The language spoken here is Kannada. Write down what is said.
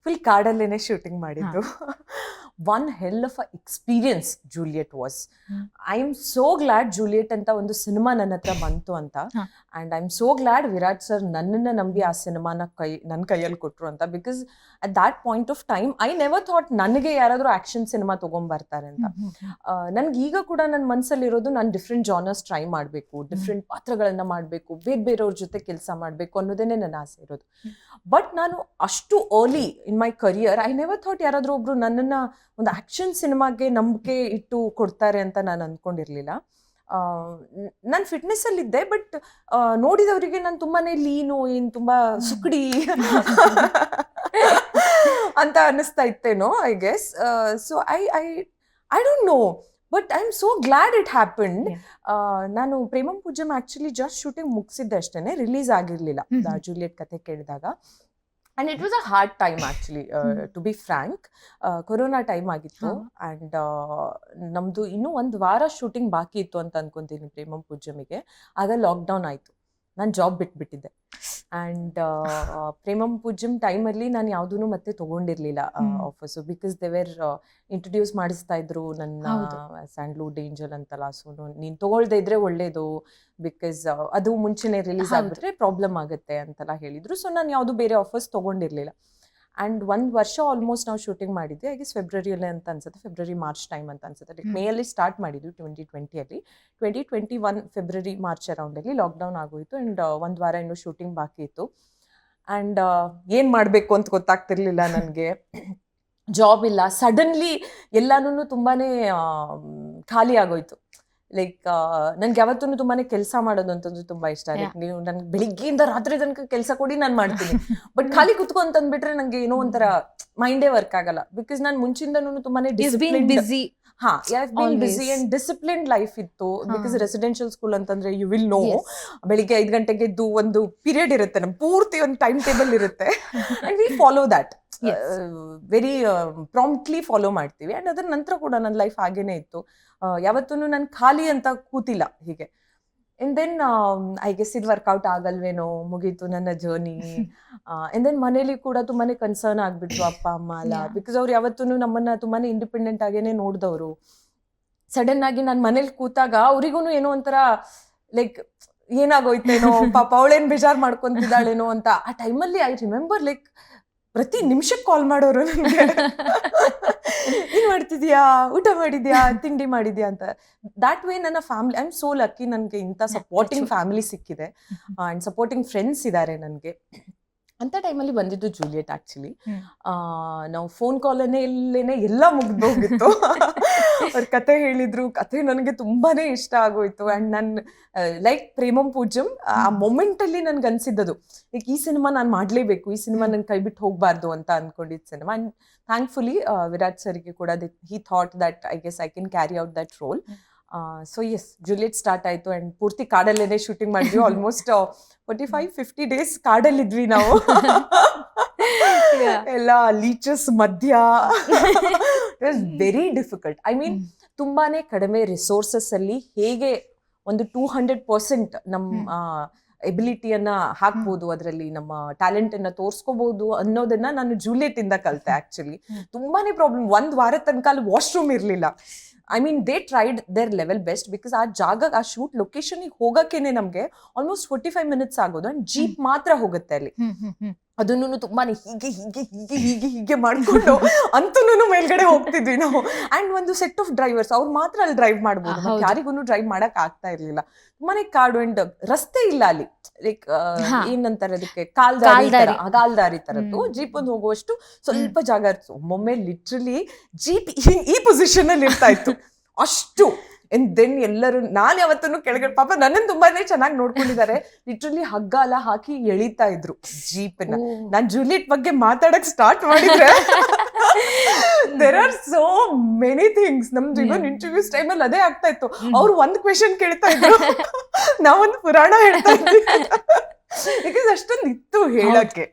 ಫುಲ್ ಕಾಡಲ್ಲೇನೆ ಶೂಟಿಂಗ್ ಮಾಡಿದ್ದು. One hell of a experience Juliet was. I am so glad Juliet ಅಂತ ಒಂದು ಸಿನಿಮಾ ನನ್ನ ಹತ್ರ ಬಂತು ಅಂತ. And I am so glad Virat sir ನನ್ನನ್ನ ನಂಬಿ ಆ ಸಿನಿಮಾನ ನನ್ನ ಕೈಯಲ್ಲಿ ಕೊಟ್ರು ಅಂತ. Because at that point of time I never thought ನನಗೆ ಯಾರಾದ್ರೂ ಆಕ್ಷನ್ ಸಿನಿಮಾ ತಗೊಂಡ್ಬರ್ತಾರೆ ಅಂತ. ನನ್ಗೆ ಈಗ ಕೂಡ ನನ್ನ ಮನಸ್ಸಲ್ಲಿರೋದು ನಾನು ಡಿಫ್ರೆಂಟ್ ಜಾನರ್ಸ್ ಟ್ರೈ ಮಾಡಬೇಕು, ಡಿಫ್ರೆಂಟ್ ಪಾತ್ರಗಳನ್ನ ಮಾಡಬೇಕು, ಬೇರೆಯವ್ರ ಜೊತೆ ಕೆಲಸ ಮಾಡಬೇಕು ಅನ್ನೋದೇನೆ ನನ್ನ ಆಸೆ ಇರೋದು. ಬಟ್ ನಾನು ಅಷ್ಟು early in my career I never thought ಯಾರಾದ್ರೂ ಒಬ್ರು ನನ್ನನ್ನ ಒಂದು ಆಕ್ಷನ್ ಸಿನಿಮಾಗೆ ನಂಬಿಕೆ ಇಟ್ಟು ಕೊಡ್ತಾರೆ ಅಂತ ನಾನು ಅಂದ್ಕೊಂಡಿರ್ಲಿಲ್ಲ. ನಾನು ಫಿಟ್ನೆಸ್ ಅಲ್ಲಿ ಇದ್ದೆ, ಬಟ್ ನೋಡಿದವರಿಗೆ ನಾನು ತುಂಬಾನೇ ಲೀನು, ತುಂಬಾ ಸುಕಡಿ ಅಂತ ಅನ್ನಿಸ್ತಾ ಇತ್ತೇನೋ I guess. So I don't know, but I am so glad it happened. ನಾನು Premam Poojyam actually just shooting ಮುಗಿಸಿದ್ದೆ ಅಷ್ಟೇನೆ, ರಿಲೀಸ್ ಆಗಿರ್ಲಿಲ್ಲ ಜೂಲಿಯಟ್ ಕತೆ ಕೇಳಿದಾಗ. And it was a hard time actually, to be frank. Corona time ಆಗಿತ್ತು ಅಂಡ್ ನಮ್ದು ಇನ್ನೂ 1 ವಾರ ಶೂಟಿಂಗ್ ಬಾಕಿ ಇತ್ತು ಅಂತ ಅನ್ಕೊಂತೀನಿ ಪ್ರೇಮಂ ಪೂಜ್ಯಮಿಗೆ. ಆಗ ಲಾಕ್ಡೌನ್ ಆಯ್ತು, ನಾನು ಜಾಬ್ ಬಿಟ್ಬಿಟ್ಟಿದ್ದೆ. ಅಂಡ್ ಪ್ರೇಮಂ ಪೂಜ್ಯಂ ಟೈಮಲ್ಲಿ ನಾನು ಯಾವುದೂ ಮತ್ತೆ ತಗೊಂಡಿರ್ಲಿಲ್ಲ offers, because they were introduce ಮಾಡಿಸ್ತಾ ಇದ್ರು ನನ್ನ ಸ್ಯಾಂಡ್ಲ್ವುಡ್ ಏಂಜಲ್ ಅಂತಲ್ಲ. ಸೊ ನೀನು ತಗೊಳ್ದೇ ಇದ್ರೆ ಒಳ್ಳೇದು, ಬಿಕಾಸ್ ಅದು ಮುಂಚೆನೆ ರಿಲೀಸ್ ಆಗಿಬಿಟ್ರೆ ಪ್ರಾಬ್ಲಮ್ ಆಗುತ್ತೆ ಅಂತೆಲ್ಲ ಹೇಳಿದ್ರು. ಸೊ ನಾನು ಯಾವುದು ಬೇರೆ ಆಫರ್ಸ್ ತಗೊಂಡಿರ್ಲಿಲ್ಲ. ಆ್ಯಂಡ್ 1 ವರ್ಷ ಆಲ್ಮೋಸ್ಟ್ ನಾವು ಶೂಟಿಂಗ್ ಮಾಡಿದ್ದೆ. ಐ ಗೆಸ್ ಫೆಬ್ರವರಿಯಲ್ಲೇ ಅಂತ ಅನ್ಸುತ್ತೆ, ಫೆಬ್ರವರಿ ಮಾರ್ಚ್ ಟೈಮ್ ಅಂತ ಅನ್ಸುತ್ತೆ. ಲೈಕ್ ಮೇಯಲ್ಲಿ ಸ್ಟಾರ್ಟ್ ಮಾಡಿದ್ವಿ 2020ಅಲ್ಲಿ. 2021 ಫೆಬ್ರವರಿ ಮಾರ್ಚ್ ಅರೌಂಡಲ್ಲಿ ಲಾಕ್ಡೌನ್ ಆಗೋಯಿತು. ಆ್ಯಂಡ್ 1 ವಾರ ಇನ್ನೂ ಶೂಟಿಂಗ್ ಬಾಕಿ ಇತ್ತು. ಆ್ಯಂಡ್ ಏನು ಮಾಡಬೇಕು ಅಂತ ಗೊತ್ತಾಗ್ತಿರ್ಲಿಲ್ಲ ನನಗೆ. ಜಾಬ್ ಇಲ್ಲ, ಸಡನ್ಲಿ ಎಲ್ಲಾನು ತುಂಬಾ ಖಾಲಿ ಆಗೋಯ್ತು. ಲೈಕ್ ನನ್ಗೆ ಯಾವತ್ತೂ ತುಂಬಾನೇ ಕೆಲಸ ಮಾಡೋದು ಅಂತಂದ್ರೆ ತುಂಬಾ ಇಷ್ಟ. ಲೈಕ್ ನೀವು ನನ್ಗೆ ಬೆಳಿಗ್ಗೆಯಿಂದ ರಾತ್ರಿ ತನಕ ಕೆಲಸ ಕೊಡಿ ನಾನು ಮಾಡ್ತೀನಿ, ಬಟ್ ಖಾಲಿ ಕುತ್ಕೊ ಅಂತಂದ್ಬಿಟ್ರೆ ನಂಗೆ ಏನೋ ಒಂಥರ ಮೈಂಡೇ ವರ್ಕ್ ಆಗಲ್ಲ. ಬಿಕಾಸ್ ನಾನು ಮುಂಚಿಂದನೂ ತುಂಬಾನೇ ಬಿಸಿ ಅಂಡ್ ಡಿಸಿಪ್ಲಿನ್ಡ್ ಲೈಫ್ ಇತ್ತು. ಬಿಕಾಸ್ ರೆಸಿಡೆನ್ಷಿಯಲ್ ಸ್ಕೂಲ್ ಅಂತಂದ್ರೆ ಯು ವಿಲ್ ನೋ, ಬೆಳಿಗ್ಗೆ 5 ಗಂಟೆಗೆ ಎದ್ದು ಒಂದು ಪೀರಿಯಡ್ ಇರುತ್ತೆ, ನಮ್ ಪೂರ್ತಿ ಒಂದು ಟೈಮ್ ಟೇಬಲ್ ಇರುತ್ತೆ. And we follow that very promptly follow ಮಾಡ್ತೀವಿ. ಅಂಡ್ ಅದ್ರ ನಂತರ ಕೂಡ ನನ್ನ ಲೈಫ್ ಹಾಗೇನೆ ಇತ್ತು. ಯಾವತ್ತೂ ನಾನು ಖಾಲಿ ಅಂತ ಕೂತಿಲ್ಲ ಹೀಗೆ. ಅಂಡ್ ದೆನ್ ಐ ಗೆಸ್ ಇದು ವರ್ಕೌಟ್ ಆಗಲ್ವೇನೋ, ಮುಗೀತು ನನ್ನ ಜರ್ನಿ. ಅಂಡ್ ದೆನ್ ಮನೇಲಿ ಕೂಡ ತುಂಬಾನೇ ಕನ್ಸರ್ನ್ ಆಗ್ಬಿಟ್ರು ಅಪ್ಪ ಅಮ್ಮ ಎಲ್ಲ. ಬಿಕಾಸ್ ಅವ್ರು ಯಾವತ್ತೂ ನಮ್ಮನ್ನ ತುಂಬಾನೇ ಇಂಡಿಪೆಂಡೆಂಟ್ ಆಗೇನೆ ನೋಡಿದವರು. ಸಡನ್ ಆಗಿ ನಾನು ಮನೇಲಿ ಕೂತಾಗ ಅವರಿಗೂ ಏನೋ ಒಂಥರ ಲೈಕ್ ಏನಾಗೋಯ್ತೇನೋ, ಪಾಪ ಅವಳೇನ್ ಬೇಜಾರ್ ಮಾಡ್ಕೊಂತಿದ್ದಾಳೇನೋ ಅಂತ. ಆ ಟೈಮಲ್ಲಿ ಐ ರಿಮೆಂಬರ್ ಲೈಕ್ ಪ್ರತಿ ನಿಮಿಷಕ್ಕೆ ಕಾಲ್ ಮಾಡೋರು ನನಗೆ, ಏನ್ ಮಾಡ್ತಿದ್ಯಾ, ಊಟ ಮಾಡಿದ್ಯಾ, ತಿಂಡಿ ಮಾಡಿದ್ಯಾ ಅಂತ. ದಾಟ್ ವೇ ನನ್ನ family, I am so lucky, ನನಗೆ ಇಂಥ ಸಪೋರ್ಟಿಂಗ್ ಫ್ಯಾಮಿಲಿ ಸಿಕ್ಕಿದೆ ಅಂಡ್ ಸಪೋರ್ಟಿಂಗ್ ಫ್ರೆಂಡ್ಸ್ ಇದ್ದಾರೆ ನನಗೆ. ಅಂತ ಟೈಮಲ್ಲಿ ಬಂದಿದ್ದು ಜೂಲಿಯಟ್ ಆಕ್ಚುಲಿ. ನಾವು ಫೋನ್ ಕಾಲಲ್ಲೇನೆ ಎಲ್ಲ ಮುಗ್ದೋಗಿತ್ತು. ಅವ್ರ ಕತೆ ಹೇಳಿದ್ರು, ಕತೆ ನನಗೆ ತುಂಬಾನೇ ಇಷ್ಟ ಆಗೋಯ್ತು. ಅಂಡ್ ನಾನು ಲೈಕ್ ಪ್ರೇಮಂ ಪೂಜ್ಯಂ ಆ ಮೊಮೆಂಟ್ ಅಲ್ಲಿ ನನ್ಗೆ ಅನ್ಸಿದ್ದದು, ಲೈಕ್ ಈ ಸಿನಿಮಾ ನಾನು ಮಾಡ್ಲೇಬೇಕು, ಈ ಸಿನಿಮಾ ನನ್ ಕೈ ಬಿಟ್ಟು ಹೋಗ್ಬಾರ್ದು ಅಂತ ಅನ್ಕೊಂಡಿದ್ದ ಸಿನಿಮಾ. ಅಂಡ್ ಥ್ಯಾಂಕ್ಫುಲಿ ವಿರಾಟ್ ಸರ್ಗೆ ಕೂಡ he thought that I guess I can carry out that role. So yes, Juliet start ಆಯ್ತು ಅಂಡ್ ಪೂರ್ತಿ ಕಾಡಲ್ಲೇನೆ ಶೂಟಿಂಗ್ ಮಾಡಿದ್ವಿ. ಆಲ್ಮೋಸ್ಟ್ 45-50 ಡೇಸ್ ಕಾಡಲ್ಲಿದ್ವಿ ನಾವು. ಎಲ್ಲ ಲೀಚಸ್ ಮಧ್ಯ. It was very difficult. I mean ತುಂಬಾನೇ ಕಡಿಮೆ ರಿಸೋರ್ಸಸ್ ಅಲ್ಲಿ ಹೇಗೆ ಒಂದು 200% ನಮ್ಮ ಎಬಿಲಿಟಿಯನ್ನ ಹಾಕ್ಬೋದು, ಅದರಲ್ಲಿ ನಮ್ಮ ಟ್ಯಾಲೆಂಟ್ ಅನ್ನ ತೋರ್ಸ್ಕೋಬಹುದು ಅನ್ನೋದನ್ನ ನಾನು ಜೂಲಿಯಟ್ ಇಂದ ಕಲಿತೆ. ಆಕ್ಚುಲಿ ತುಂಬಾನೇ ಪ್ರಾಬ್ಲಮ್. 1 ವಾರ ತನಕ ಅಲ್ಲಿ ವಾಶ್ರೂಮ್ ಇರ್ಲಿಲ್ಲ. I mean they tried there level best. Because ಆ ಜಾಗ, ಆ ಶೂಟ್ ಲೊಕೇಶನ್ಗೆ ಹೋಗಕ್ಕೇನೆ ನಮ್ಗೆ ಆಲ್ಮೋಸ್ಟ್ 45 ಮಿನಿಟ್ಸ್ ಆಗೋದು. ಅಂಡ್ ಜೀಪ್ ಮಾತ್ರ ಹೋಗುತ್ತೆ ಅಲ್ಲಿ. ಅದನ್ನು ತುಂಬಾನೇ ಹೀಗೆ ಹೀಗೆ ಹೀಗೆ ಹೀಗೆ ಹೀಗೆ ಮಾಡ್ಕೊಂಡು ಅಂತೂ ಮೇಲ್ಗಡೆ ಹೋಗ್ತಿದ್ವಿ ನಾವು. ಅಂಡ್ ಒಂದು ಸೆಟ್ ಆಫ್ ಡ್ರೈವರ್ಸ್, ಅವ್ರು ಮಾತ್ರ ಅಲ್ಲಿ ಡ್ರೈವ್ ಮಾಡ್ಬೋದು, ಯಾರಿಗೂ ಡ್ರೈವ್ ಮಾಡಕ್ ಆಗ್ತಾ ಇರ್ಲಿಲ್ಲ. ತುಂಬಾನೇ ಕಾಡು. ಅಂಡ್ ರಸ್ತೆ ಇಲ್ಲ ಅಲ್ಲಿ, ಲೈಕ್ ಏನಂತಾರೆ ಅದಕ್ಕೆ, ಕಾಲ್ದಾರಿ ತರದ್ದು. ಜೀಪ್ ಒಂದು ಹೋಗುವಷ್ಟು ಸ್ವಲ್ಪ ಜಾಗ ಇತ್ತು. ಒಮ್ಮೊಮ್ಮೆ ಲಿಟ್ರಲಿ ಜೀಪ್ ಈ ಪೊಸಿಷನ್ ಅಲ್ಲಿ ಇರ್ತಾ ಇತ್ತು ಅಷ್ಟು. ಅಂಡ್ ದೆನ್ ಎಲ್ಲರೂ, ನಾನು ಯಾವತ್ತೂ ಕೆಳಗಡೆ, ಪಾಪ ನನ್ನನ್ನು ತುಂಬಾನೇ ಚೆನ್ನಾಗಿ ನೋಡ್ಕೊಂಡಿದ್ದಾರೆ. ಲಿಟ್ರಲಿ ಹಗ್ಗ ಎಲ್ಲ ಹಾಕಿ ಎಳಿತಾ ಇದ್ರು ಜೀಪ್ನ. ನಾನ್ ಜೂಲಿಯಟ್ ಬಗ್ಗೆ ಮಾತಾಡಕ್ ಸ್ಟಾರ್ಟ್ ಮಾಡಿದ್ರೆ there are so many things. ನಮ್ದು ಇವನ್ ಇಂಟರ್ವ್ಯೂಸ್ ಟೈಮಲ್ಲಿ ಅದೇ ಆಗ್ತಾ ಇತ್ತು. ಅವ್ರು ಒಂದು ಕ್ವೆಶನ್ ಕೇಳ್ತಾ ಇದ್ರು, ನಾವೊಂದು ಪುರಾಣ ಹೇಳ್ತಾ ಇದ್ವಿ. ಬಿಕಾಸ್ ಅಷ್ಟೊಂದು ಇತ್ತು ಹೇಳಕ್ಕೆ.